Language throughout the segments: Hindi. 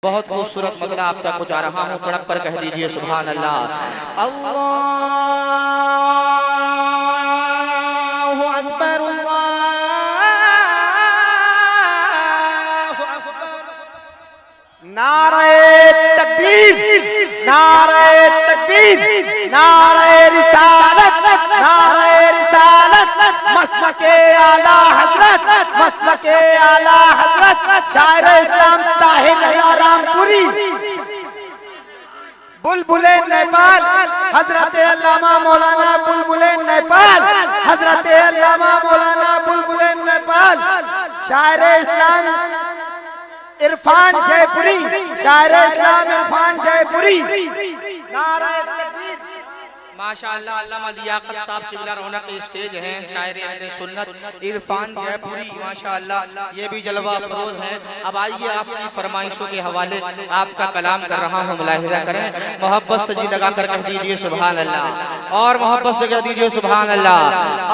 बहुत खूबसूरत मतला आप तक पहुंचा रहा हूँ, तड़प कर कह दीजिए सुभान अल्लाह। अल्लाहु अकबर, अल्लाहु अकबर। नारे तकबीर, नारे तकबीर, नारे रिसालत, नारे रिसालत, मसलके आला हजरत, मसलके आला हजरत शायर इस्लाम ताहिर रज़ा रामपुरी, बुलबुले नेपाल हजरत अल्लामा मौलाना बुलबुले नेपाल, हजरत अल्लामा मौलाना बुलबुले नेपाल, शायर इस्लाम इरफान जयपुरी, शायर इस्लाम इरफान जयपुरी। नारे तकबीर। माशाअल्लाह अल्लामा लियाकत साहब किबला रौनक के स्टेज हैं, शायर अहले सुन्नत इरफान जयपुरी, माशाअल्लाह ये भी जलवा अफरोज हैं। अब आइए आपकी फरमाइशों के हवाले आपका कलाम कर रहा हूँ, मुलाहिजा करें। मोहब्बत से जी लगा कर कह दीजिए सुभान अल्लाह, और मोहब्बत से कह दीजिए सुभान अल्लाह।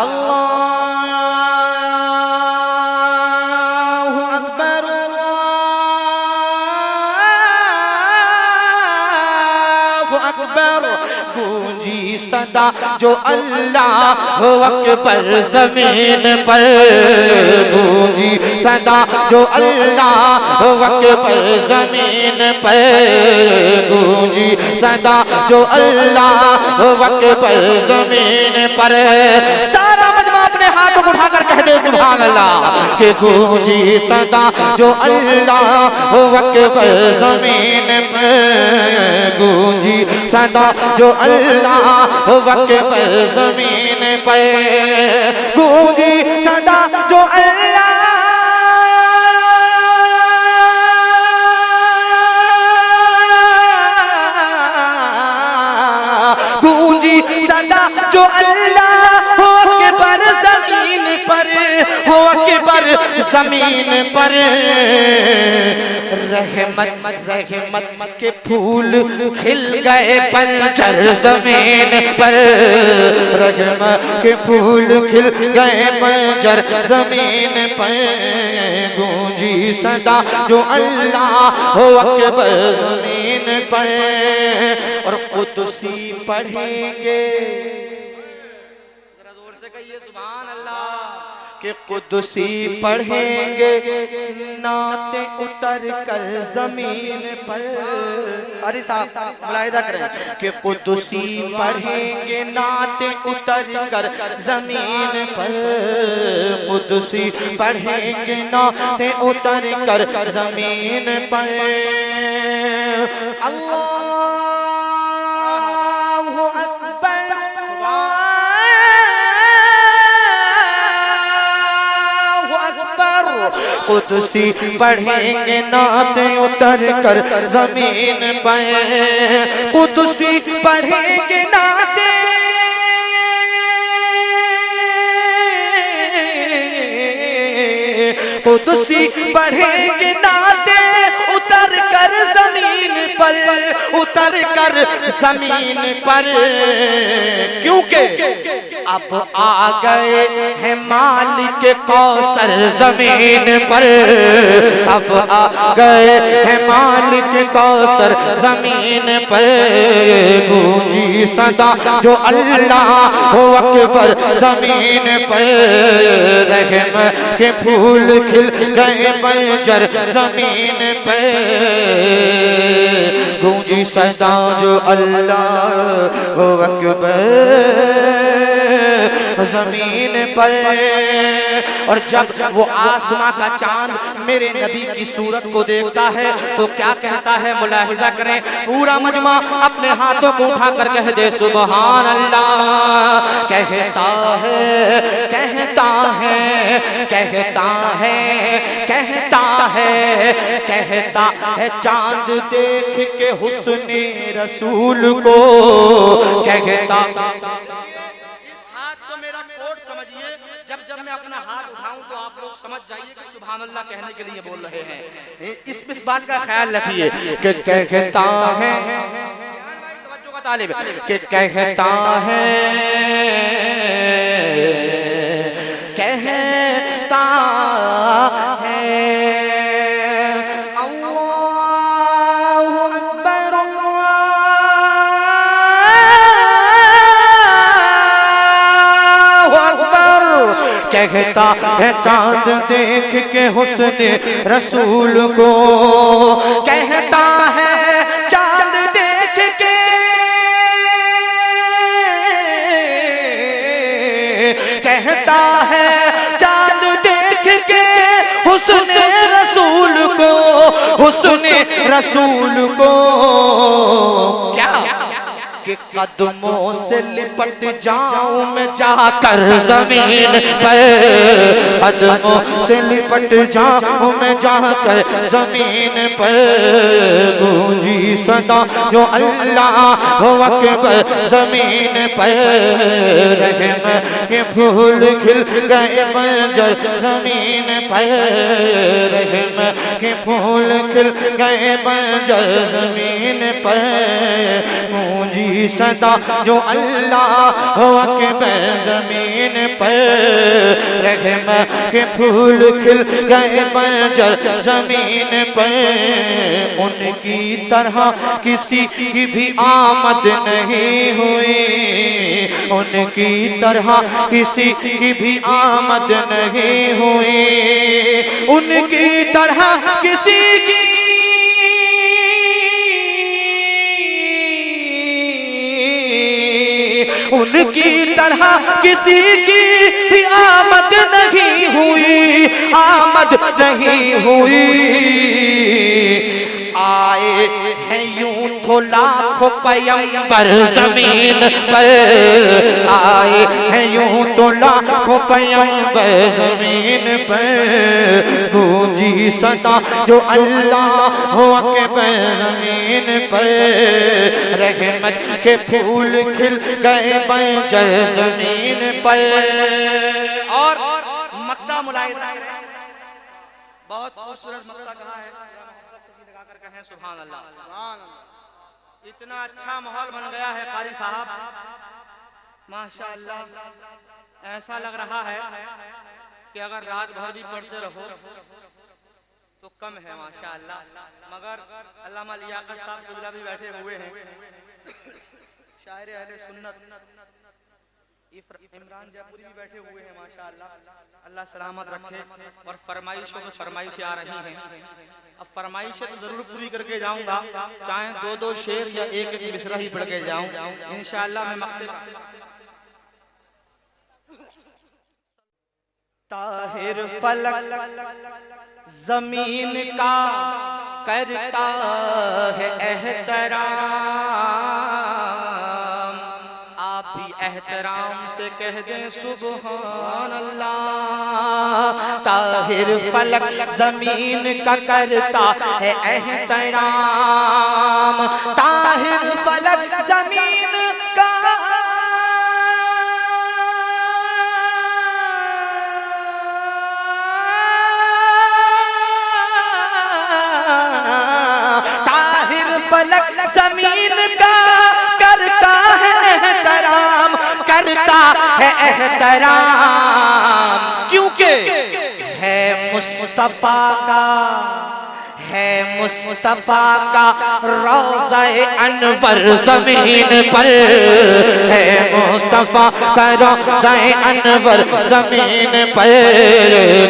अल्लाहु अकबर, अल्लाहु अकबर। गूंजी सदा जो अल्लाह अकबर ज़मीन पर, गूंजी सदा जो अल्लाह अकबर ज़मीन पर, गूंजी सदा जो अल्लाह अकबर ज़मीन पर। सारा मजमा अपने हाथों को उठाकर कह दे सुभान अल्लाह। कि गूंजी सदा जो अल्लाह अकबर ज़मीन पर, गूंजी सदा जो अल्लाह अकबर ज़मीन पर, गूंजी सदा जो अल्लाह, गूंजी सदा जो अल्लाह अकबर ज़मीन पर, हो अकबर ज़मीन पर। रहमत रहमत के फूल खिल गए पंजर ज़मीन पर, रहमत के फूल खिल गए पंजर ज़मीन पर। गूंजी सदा जो अल्लाह अकबर ज़मीन पर। और कुदसी पढ़ेंगे, जरा जोर से कहिए सुभान अल्लाह। कि कुदसी पढ़ेंगे नाते उतर कर जमीन पर। अरे साहब मुलाहिदा करें कि कुदसी पढ़ेंगे नाते उतर कर जमीन पर, कुदसी पढ़ेंगे नाते उतर कर जमीन पर। अल्लाहु अकबर, कुदसी पढ़ेंगे नाते उतर कर जमीन पर, कुदसी पढ़ेंगे नाते, कुदसी पढ़ेंगे नाते उतर कर जमीन पर, उतर कर जमीन पर। क्योंकि अब आ गए हैं मालिक कौसर ज़मीन पर, अब आ गए हैं मालिक कौसर ज़मीन पर। गूंजी सदा जो अल्लाह अकबर ज़मीन पर, रहमत के फूल खिल गए बंजर ज़मीन पर। गूंजी सदा जो अल्लाह अकबर जमीन पर। और जब वो आसमां का चांद मेरे नबी की सूरत को देखता है तो क्या कहता है, मुलाहिजा करें। पूरा मजमा अपने हाथों को उठाकर कह दे सुभान अल्लाह। कहता है कहता है कहता है कहता है कहता है चांद देख के हुस्ने रसूल को कहता। जब जब मैं अपना हाथ उठाऊं तो आप लोग समझ जाइए कि सुभान अल्लाह कहने के लिए बोल रहे हैं। इस बात का ख्याल रखिए कि कहता है, तवज्जो का तालिब, कि कहता है कहता है अल्लाह कहता है चांद देख के हुस्न रसूल को, कहता है चांद देख के, कहता है चांद देख के हुस्न रसूल को, हुस्न रसूल को। क्या कि कदमों से लिपट जाऊं मैं जाकर जमीन पर, कदमों से लिपट जाऊं मैं जाकर जमीन पर, गूंजी सदा जो अल्लाह अकबर जमीन पर, रहम के फूल खिल गए बंजर जमीन पर, रहम के फूल खिल गए बंजर जमीन पर, गूंजी सदा जो अल्लाह अकबर जमीन पर, रहम के फूल खिल गए बंजर जमीन पर, उनकी तरह किसी की भी आमद नहीं हुई, उनकी तरह किसी की भी आमद नहीं हुई, उनकी तरह किसी की उनकी तरह किसी की भी आमद नहीं हुई, आमद नहीं हुई। आए हैं यूं तो लाखों पैगंबर जमीन पर, आए हैं यूं तो लाखों पैगंबर जमीन पर, गूंजी सदा जो अल्लाह अकबर जमीन पर, रहमत के फूल खिल गए बंजर जमीन पर। और मक्ता मुलाहिदा बहुत खूबसूरत मक्ता कहा है, कहें सुभान अल्लाह। इतना अच्छा माहौल बन गया है कारी साहब, माशाअल्लाह। ऐसा लग रहा है कि अगर रात भर भी पढ़ते रहो तो कम है माशाअल्लाह। मगर अल्लामा लियाकत साहब कुबला भी बैठे हुए हैं, शायर अहले सुन्नत इमरान जयपुरी भी बैठे हुए हैं माशाअल्लाह। अल्लाह सलामत रखे। और फरमाइशों में फरमाइशें आ रही हैं, अब फरमाइशें तो जरूर पूरी करके जाऊंगा, चाहे 2-2 शेर या एक मिसरा ही पढ़ के जाऊं इंशाअल्लाह। मैं ताहिर फलक जमीन का करता है एहतराम, आप भी एहतराम से कह दें सुभान अल्लाह। ताहिर फलक जमीन का करता है एहतराम, ताहिर फलक जमीन का फलक जमीन का करता है एहतराम, करता है एहतराम, क्योंकि है मुस्तफा का, है मुस्तफा का रोज़ा-ए अनवर जमीन पर, है मुस्तफा का रोज़ा-ए अनवर जमीन पर,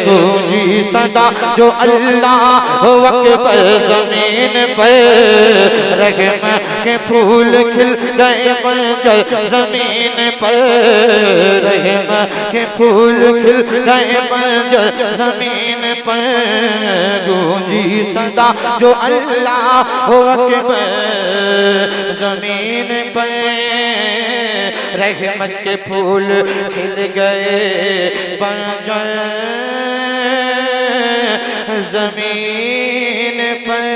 गूंजी सदा जो अल्लाह अकबर जमीन पर, रहम के फूल खिल गए बंजर जमीन पर, रहम के फूल खिल गए बंजर जमीन पर, गूंजी सदा जो अल्लाह अकबर जमीन पर, रहमत के फूल खिल गए बंजर जमीन पर,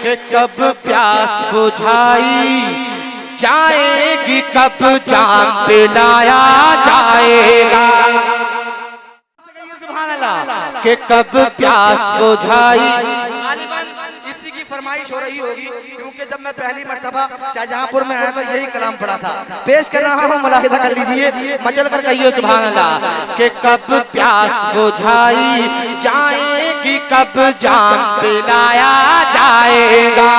कि कब प्यास बुझाई जाएगी, कब जाम पिलाया जाएगा, कि कब प्यास बुझाई। इसी की फरमाइश हो रही होगी, क्योंकि जब मैं पहली मर्तबा शाहजहांपुर में आया तो यही कलाम पढ़ा था। पेश कर रहा हूँ, मुलाहिदा कर लीजिए, मचल कर कहिए सुभान अल्लाह। कि कब प्यास बुझाई जाएगी, कब जाम पिलाया जाएगा,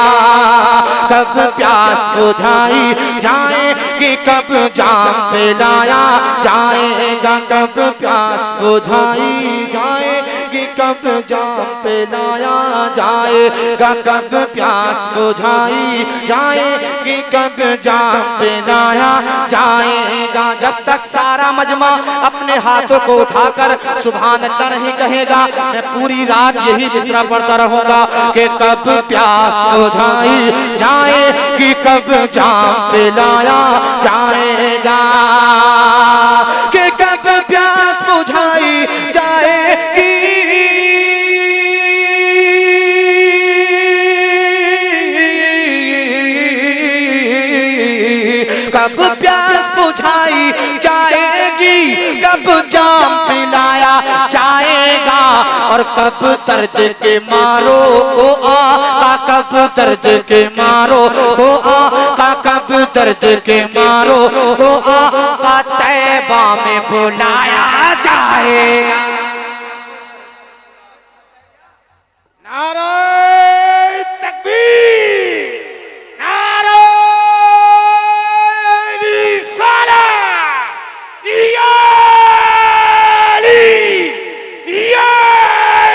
कब प्यास बुझाई जाएगी, कि कब जाम पिलाया जाएगा, कब प्यास बुझाई जाएगी, कब जाम पिलाया जाएगा, कब प्यास बुझाई जाएगी, कब जाम पिलाया जाएगा। जब तक सारा मजमा अपने हाथों को उठाकर सुभान अल्लाह नहीं कहेगा, मैं पूरी रात यही मिसरा पढ़ता रहूंगा कि कब प्यास बुझाई जाएगी, कब जाम पिलाया जाएगा, कि कब प्यास बुझाई जाएगी, कब प्यास बुझाई जाएगी, कब जाम पिलाया जाएगा, और कब दर्द के मारो को आका, कब दर्द के मारो को आका, कब दर्द के मारो को आका तैबा में बुलाया जाएगा। नारे तकबीर, नारे रिसालत, या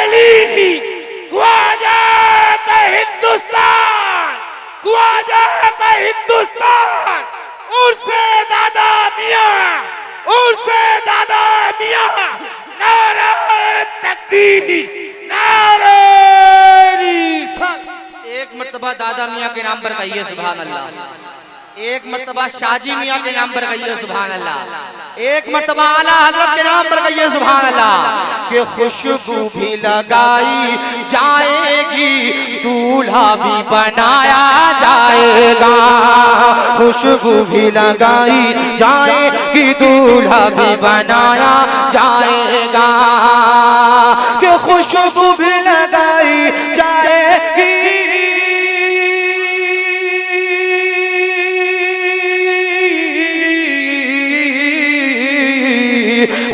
अली, ख्वाजा का हिंदुस्तान, ख्वाजा का हिंदुस्तान, उर्से दादा मियां, उर्से दादा मियां, नारे तकबीर, नारे रिसालत। एक मर्तबा दादा मियाँ के नाम पर कहिए सुभान अल्लाह, एक मर्तबा शाजी मियाँ के नाम पर कहिए सुभान अल्लाह, एक मर्तबा आला हजरत के नाम पर कहिए सुभान अल्लाह। कि खुशबू भी लगाई जाएगी, दूल्हा भी बनाया जाएगा, खुशबू भी लगाई जाएगी, दूल्हा भी बनाया जाएगा, कि खुशबू भी लगाई जाएगी,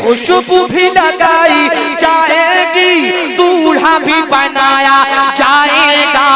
खुशबू भी लगाई जाएगी, दूल्हा भी बनाया जाएगा।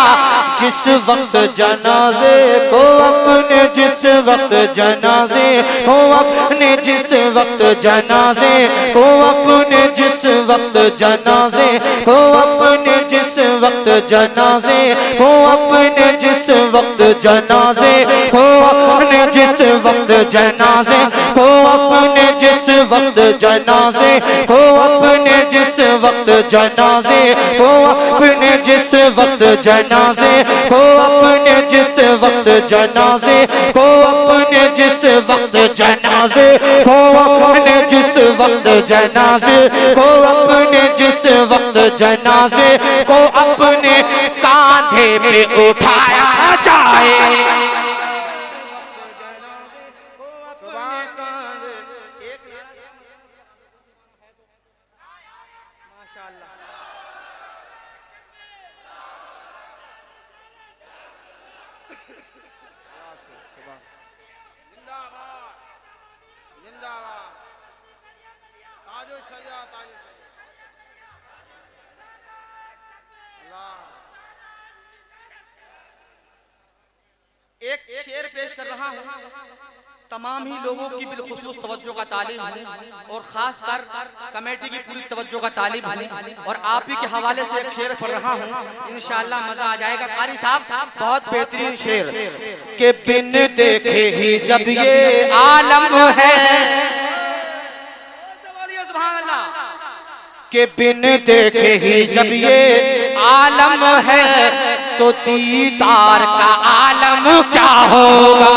जिस वक्त जनाजे को अपने, जिस वक्त जनाजे को अपने, जिस वक्त जनाजे को अपने, जिस वक्त जनाजे को अपने, जिस वक्त जनाजे को अपने, जिस वक्त जनाजे को अपने, जिस वक्त जनाजे को अपने, जिस वक्त जनाजे को अपने, जिस वक्त जनाजे को अपने, जिस वक्त जनाजे को अपने, जिस वक्त जनाजे को अपने, जिस वक्त जनाजे को अपने, जिस वक्त जनाजे को अपने, जिस वक्त जनाजे को अपने कांधे पे उठाया जाए। एक शेर पेश कर रहा हूँ, तमाम ही लोगों की बिलखुसूस तवज्जो का तालिब है, और खासकर कमेटी की पूरी तवज्जो का तालिब है, और आप ही के हवाले से एक शेर पढ़ रहा हूँ, इंशाअल्लाह मजा आ जाएगा। कारी साहब बहुत बेहतरीन शेर, के बिन देखे ही जब ये आलम है, के बिन देखे ही जब ये आलम है, तो दीदार का आलम क्या होगा,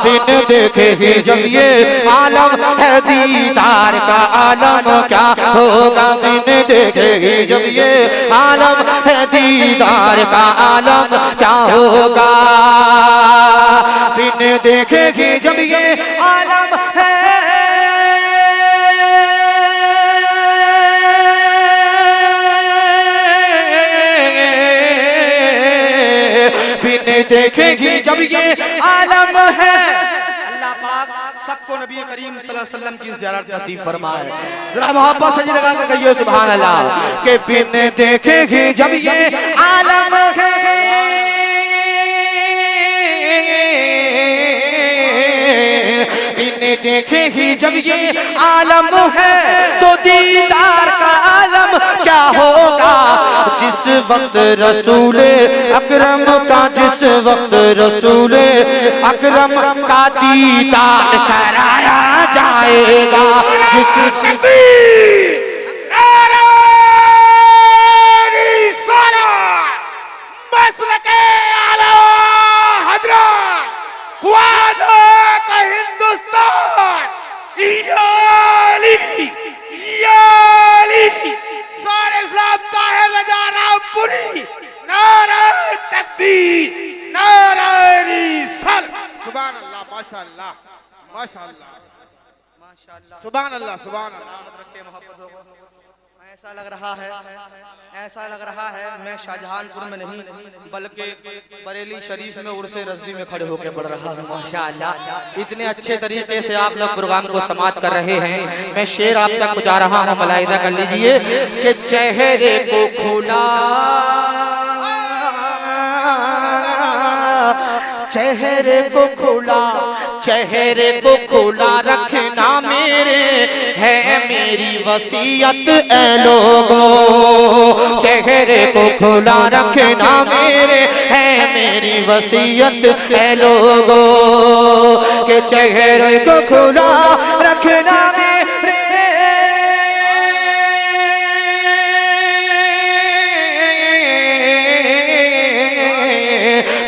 बिन देखे ही जब ये आलम है, दीदार का आलम क्या होगा, बिन देखे ही जब ये आलम है, दीदार का आलम क्या होगा, बिन देखे ही जब ये आलम है, देखेगी जब ये आलम है। अल्लाह पाक सबको नबी करीम सल्लल्लाहु अलैहि वसल्लम की ज़ियारत नसीब फरमाए। जरा मोहब्बत से लगा कर कहिए सुभान अल्लाह। के बिन देखेगी जब ये आलम है, देखे ही जब ये आलम है तो दीदार का आलम क्या होगा। जिस वक्त रसूले अकरम का, जिस वक्त रसूले अकरम का दीदार कराया जाएगा, जिस सुभान अल्लाह सुभान अल्लाह। ऐसा लग रहा है, ऐसा लग रहा है मैं शाहजहानपुर में नहीं बल्कि बरेली शरीफ में उर्से रज़ी में खड़े होकर पढ़ रहा हूँ। माशाअल्लाह इतने अच्छे तरीके से आप लोग प्रोग्राम को समाप्त कर रहे हैं। मैं शेर आप तक पहुंचा रहा हूँ, मुलाहिजा कर लीजिए कि चेहरे को खुला, चेहरे को खुला, चेहरे को खुला रखना मेरे है मेरी वसीयत ऐ लोगों। चेहरे को खुला रखना मेरे है मेरी वसीयत ऐ लोगों। के चेहरे को खुला रखना मेरे,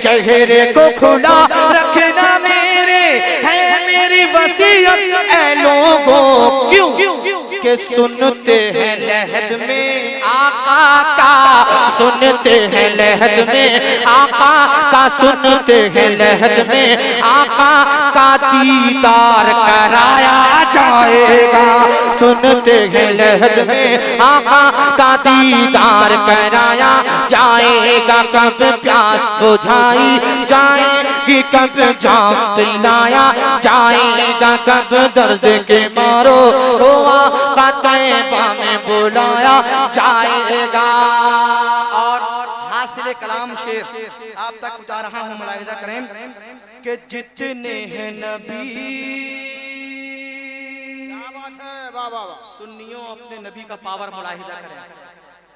चेहरे को खुला रखना मेरे है मेरी वसीयत ऐ लोगों। क्यों के सुनते हैं लहद में आका का, सुनते हैं लहद में आका का, सुनते हैं लहद में आका का दीदार कराया जाएगा। सुनते हैं लहद में आका का दीदार कराया जाएगा। कब प्यास बुझाई जाएगी, कब जाम पिलाया जाएगा, कब दर्द के मारो हुआ का तैबा में बुलाया जाएगा। और हासिल कलाम शेर आप तक उतार रहा हूँ, मुलाहिजा करें कि जितने हैं नबी, सुन्नियों अपने नबी का पावर मुलाहिजा करें।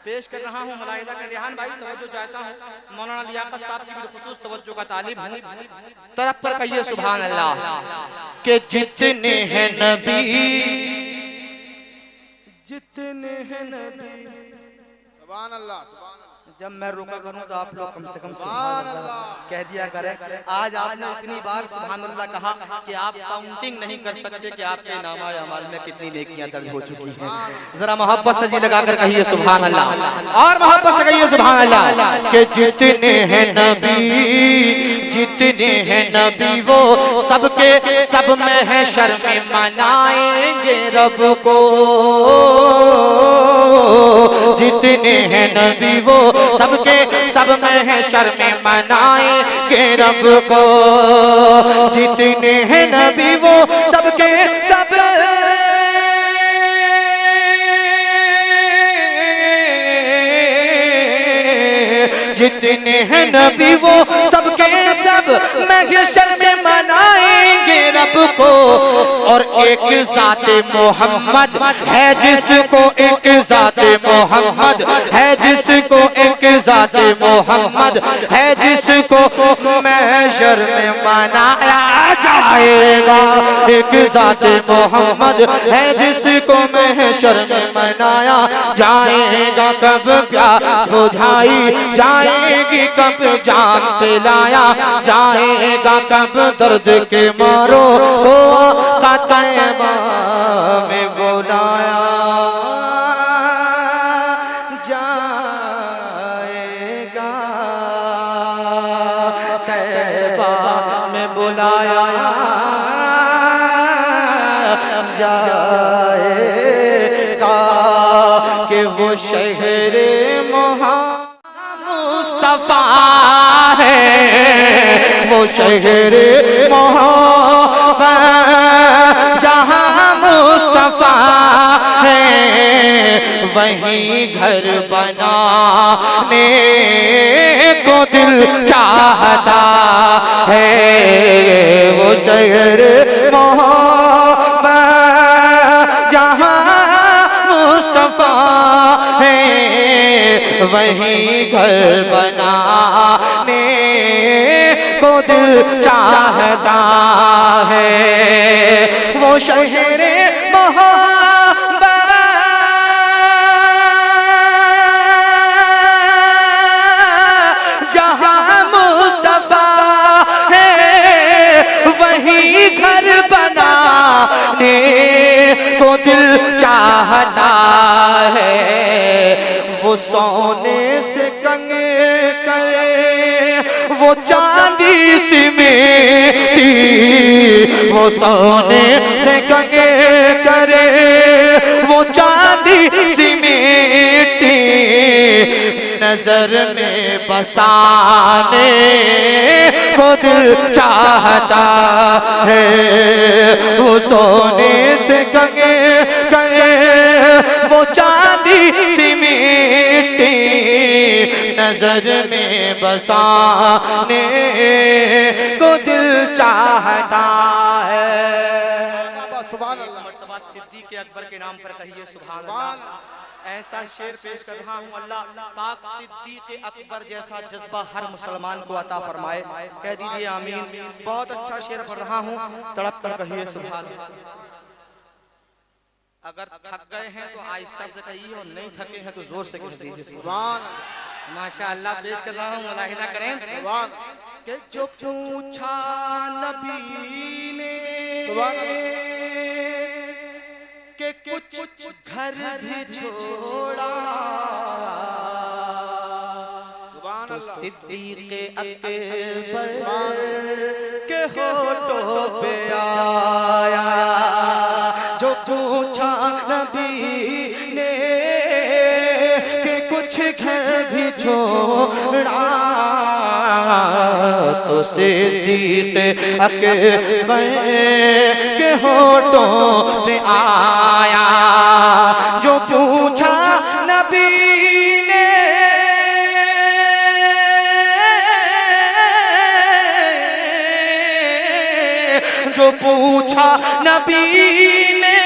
पेश कर रहा हूँ मुलाहिजा कर रिहान भाई, तवज्जो चाहता हूँ मौलाना लियाकत साहब की बिलखुसूस तवज्जो का तालिब हूँ। तरफ पर कहिए सुभान अल्लाह। के जितने हैं नबी, जितने हैं नबी, सुभान अल्लाह। जब मैं रोका करूं तो आप लोग कम से कम सुभान अल्लाह कह दिया करें। आज आपने इतनी बार सुभान अल्लाह कहा कि आप काउंटिंग नहीं कर सकते कि आपके नामा अमाल में कितनी नेकियां दर्ज हो चुकी हैं। जरा मोहब्बत से जी लगाकर कहिए सुभान अल्लाह, और मोहब्बत से कहिए सुभान अल्लाह। कि जितने हैं नबी, जितने हैं नबी वो सबके सब में है शर्म मनाएंगे रब को। जितने हैं नबी वो सबके सब में है शर्म मनाएंगे रब को। जितने हैं नबी वो सबके सब, जितने हैं नबी वो सबके सब महशर में मनाएंगे रब को। और एक ज़ाते मोहम्मद है जिसको, एक ज़ाते मोहम्मद है जिसको, एक ज़ाते मोहम्मद है जिसको महशर में मनाया जाएगा। एक ज़ाते मोहम्मद है जिसको महशर में मनाया जाएगा। कब प्यास बुझाई जाएगी, कब जान पिलाया जाएगा, कब दर्द के मारो का तैबा में बुलाया जाएगा। तैबा में बुलाया जाएगा। कि वो शहरे मुस्तफा है, वो शहर मोहब्बत जहाँ मुस्तफा है, वहीं घर बनाने को दिल चाहता है। वो शहर मोहब्बत वहीं घर बनाने को दिल चाहता है। वो शहरे जहाँ मुस्तफा है वहीं घर बनाने को दिल चाहता है। वो सोने से कंगे करे वो चांदी सी मेटी, वो सोने से कंगे करे वो चांदी सी मेटी, नजर में बसाने को दिल चाहता है। वो सोने से कंगे करे वो चांदी सी मिट्टी, नजर में बसाने को दिल चाहता है। सुभान अल्लाह। मर्तबा सिद्दीक़ अकबर के नाम पर कहिए सुभान अल्लाह। ऐसा शेर पेश कर रहा हूँ, अल्लाह पाक सिद्दीक़ अकबर जैसा जज्बा हर मुसलमान को अता फरमाए। कह दीजिए आमीन। बहुत अच्छा शेर पढ़ रहा हूँ, तड़प कर कहिए सुभान अल्लाह। अगर थक गए हैं तो आहिस्ता से कहिए और नहीं थके हैं तो जोर से कह दीजिए सुभान अल्लाह। माशाअल्लाह पेश कर रहा हूँ, मुलाहिजा करें। सुभान कि जो पूछा नबी ने के कुछ घर भी छोड़ा, तो सिद्दीक़ अकबर के होठों पे आया। जो पूछा नबी ने के कुछ घर भी छोड़ा, तो सिद्दीक़ अकबर के होठों पे आया। जो पूछा नबी ने जो पूछा नबी ने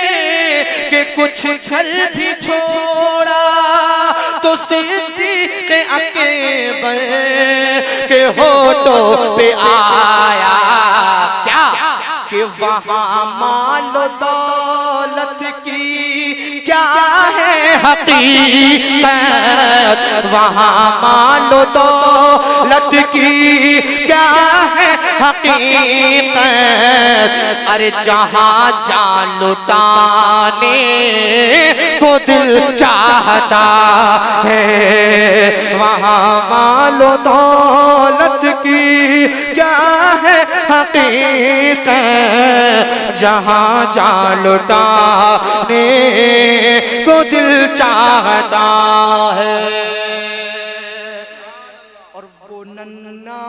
कि कुछ घर भी छोड़ा, तो सिद्दीक़ अकबर के होठों पे आया। क्या कि वहाँ मालो दौलत की क्या है हकीकत, वहाँ मालो दौलत की क्या है हकीकत। अरे जहाँ जान लुटाने को दिल चाहता है, वहाँ मालो दौलत की क्या है हकीकत। जहाँ जान लुटाने को दिल चाहता है। और वो नन्ना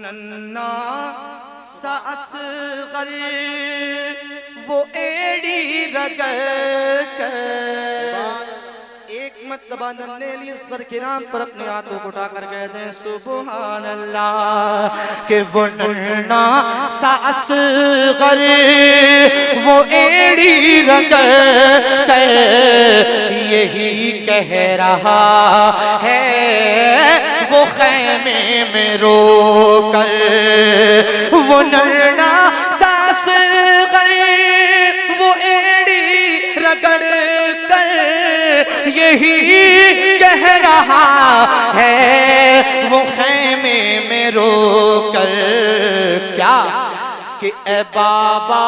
नन्ना सा असग़र वो एड़ी रगड़ कर एक मर्तबा नन्हे असग़र के नाम पर अपने हाथों को उठाकर कहते हैं सुभान अल्लाह। कि वो नन्ना सा असग़र वो एड़ी रगड़ कर यही कह रहा है वो खैमे में रो कर। वो नन्ना सा असग़र वो एड़ी रगड़ कर यही कह रहा है वो खैमे में रो कर। क्या कि ए बाबा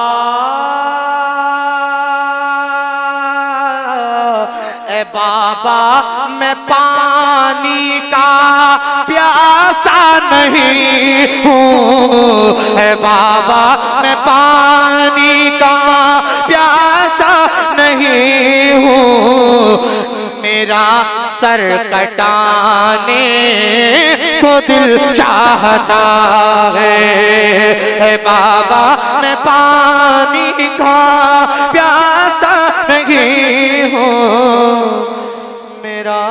ए बाबा मैं पानी का प्यासा नहीं हूँ, ए बाबा मैं पानी का प्यासा नहीं हूँ। मेरा सर कटाने को दिल चाहता है बाबा मैं पानी का प्यासा नहीं हूँ। मेरा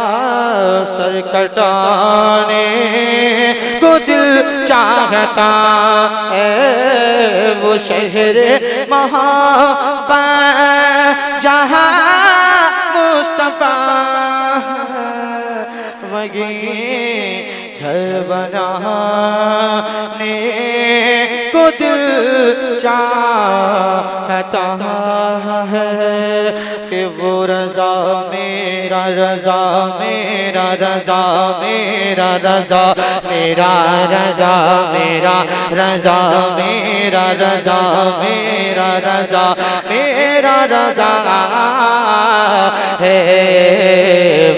सर कटाने को दिल चाहता चाहता है वो शहर मोहब्बत जहाँ मुस्तफा वही घर बनाने को दिल चाहता है कि वो रजा मेरा रजा मेरा रजा मेरा रजा मेरा रजा मेरा रजा मेरा रजा मेरा रजा मेरा रजा है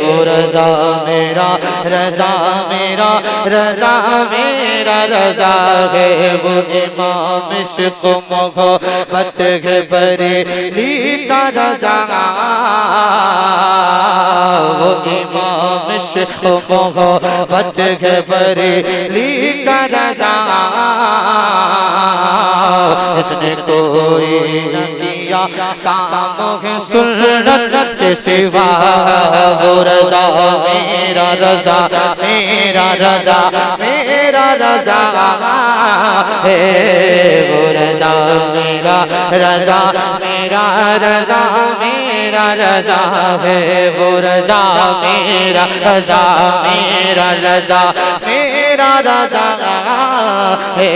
वो रजा मेरा रजा मेरा रजा मेरा रजा है वो इमाम इश्क़ मोहब्बत के बरेली का रजा वो इमाम इश्क़ मोहब्बत के बरेली का रजा जिसने कोई न किया काम है सुन्नत के सिवा वो रजा मेरा रजा मेरा रजा मेरा रजा है वो रजा मेरा रजा मेरा रजा मेरा रजा है वो रजा मेरा रजा मेरा रजा मेरा रजा है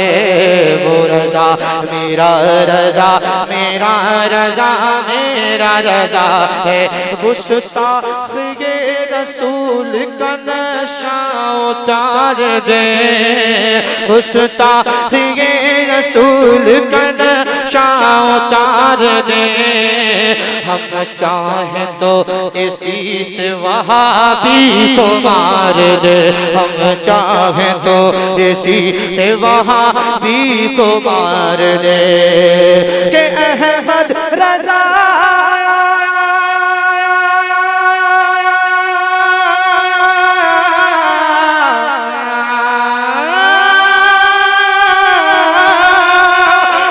वो रजा मेरा रजा मेरा रजा मेरा रजा है गुस्ताख़े रसूल का नशा उतार दे गुस्ताख़े रसूल का नशा उतार दे हम चाहे तो इसी से वहाबी को मार दे हम चाहे तो इसी से वहाबी को मार दे के अहमद रजा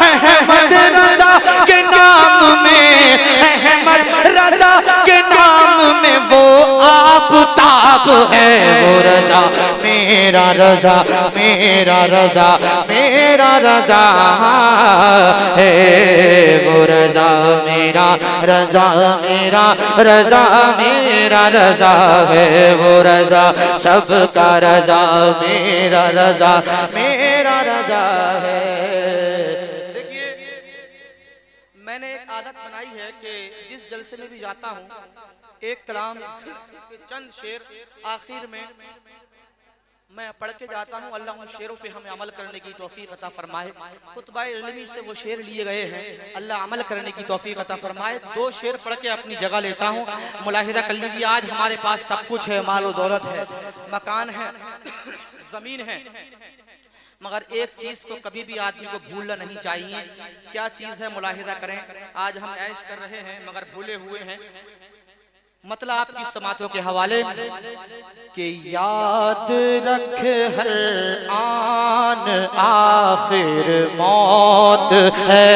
अहमद रजा के नाम में अहमद रजा के नाम में वो आफताब है वो रजा मेरा रजा मेरा रजा मेरा रजा है वो रजा मेरा रजा मेरा रजा मेरा रजा है वो रजा सबका रजा मेरा रजा मेरा रजा है। देखिए मैंने एक आदत बनाई है कि जिस जलसे में भी जाता हूँ एक कलाम चंद शेर आखिर में मैं पढ़ के जाता हूँ। अल्लाह उन शेरों पे हमें अमल करने की तौफीक अता फरमाए। खुतबा इल्मी से वो शेर लिए गए हैं, अल्लाह अमल करने की तौफीक अता फरमाए। दो शेर पढ़ के अपनी जगह लेता हूँ। मुलाहिदा कर लीजिए, आज हमारे पास सब कुछ है, माल और दौलत है, मकान है, जमीन है, मगर एक चीज को कभी भी आदमी को भूलना नहीं चाहिए। क्या चीज है? मुलाहिदा करें। आज हम ऐश कर रहे हैं मगर भूले हुए हैं। मतलब आपकी समातों के हवाले कि याद रख हर आन आखिर मौत है,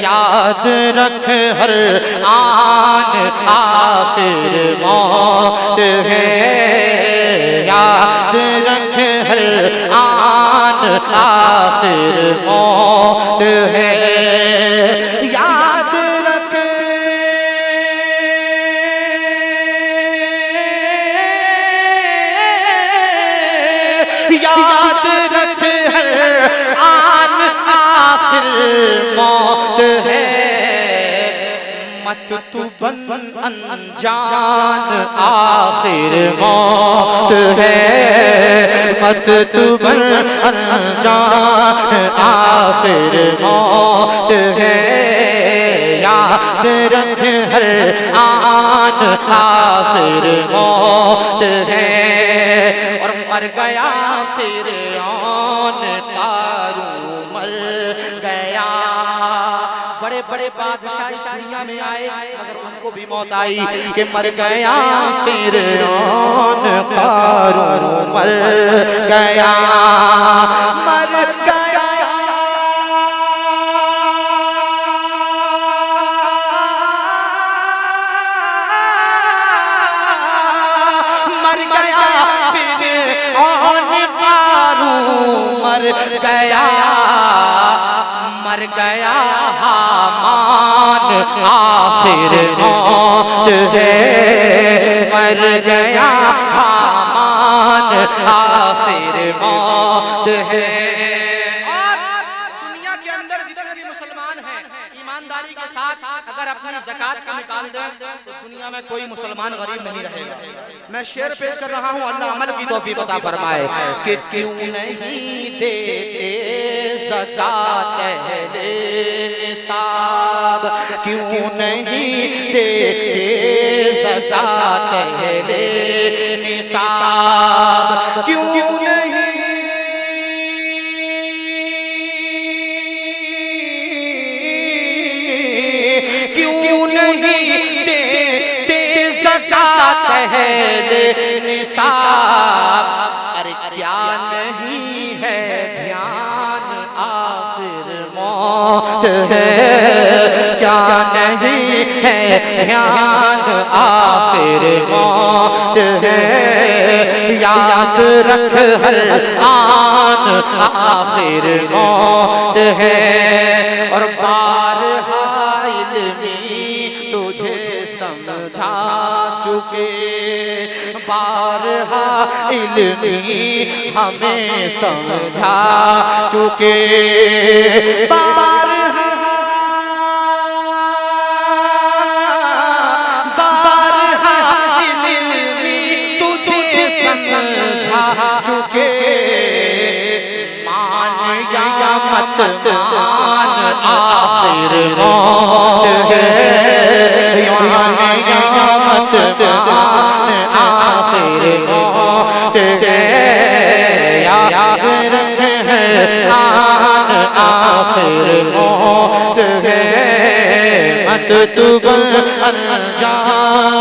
याद रख हर आन आखिर मौत है, याद रख हर आन आखिर मौत है, याद रख याद रख हर आन आखिर मौत है, मत तू बन अनजान आखिर मौत है, मत तू बन अनजान आखिर मौत है, याद रख हर आन आखिर मौत है। और मर गया फिरऔन कारून मर गया। बड़े बड़े बादशाह इस दुनिया में आए मगर उनको भी मौत आई कि मर गया फिरऔन कारून मर गया, मर गया मर गया फिरऔन कारून मर गया हामान आखिर मौत है, मर गया हामान आखिर मौत है। और दुनिया के अंदर जितने भी मुसलमान हैं ईमानदारी के साथ अगर अपनी ज़कात का निकाल दें तो दुनिया में कोई मुसलमान गरीब नहीं रहेगा। मैं शेर पेश कर रहा हूँ, अल्लाह अमल की तौफीक अता फरमाए कि क्यों नहीं देते ज़कात अहले निसाब, क्यों नहीं देते ज़कात अहले निसाब, क्यों नहीं ज़कात अहले निसाब। अरे क्या नहीं है ध्यान आखिर मौत है, क्या नहीं है ध्यान आखिर मौत है। याद रख हर आन आखिर मौत है। और बारहा इल्मी तुझे समझा चुके, बारहा इल्मी हमें समझा चुके, बारहा इल्मी तुझे समझा चुके। मान या मत मान आखिर मौत है, मत मान आखिर मौत है। याद रख है आन आखिर मौत है। मत तू अनजान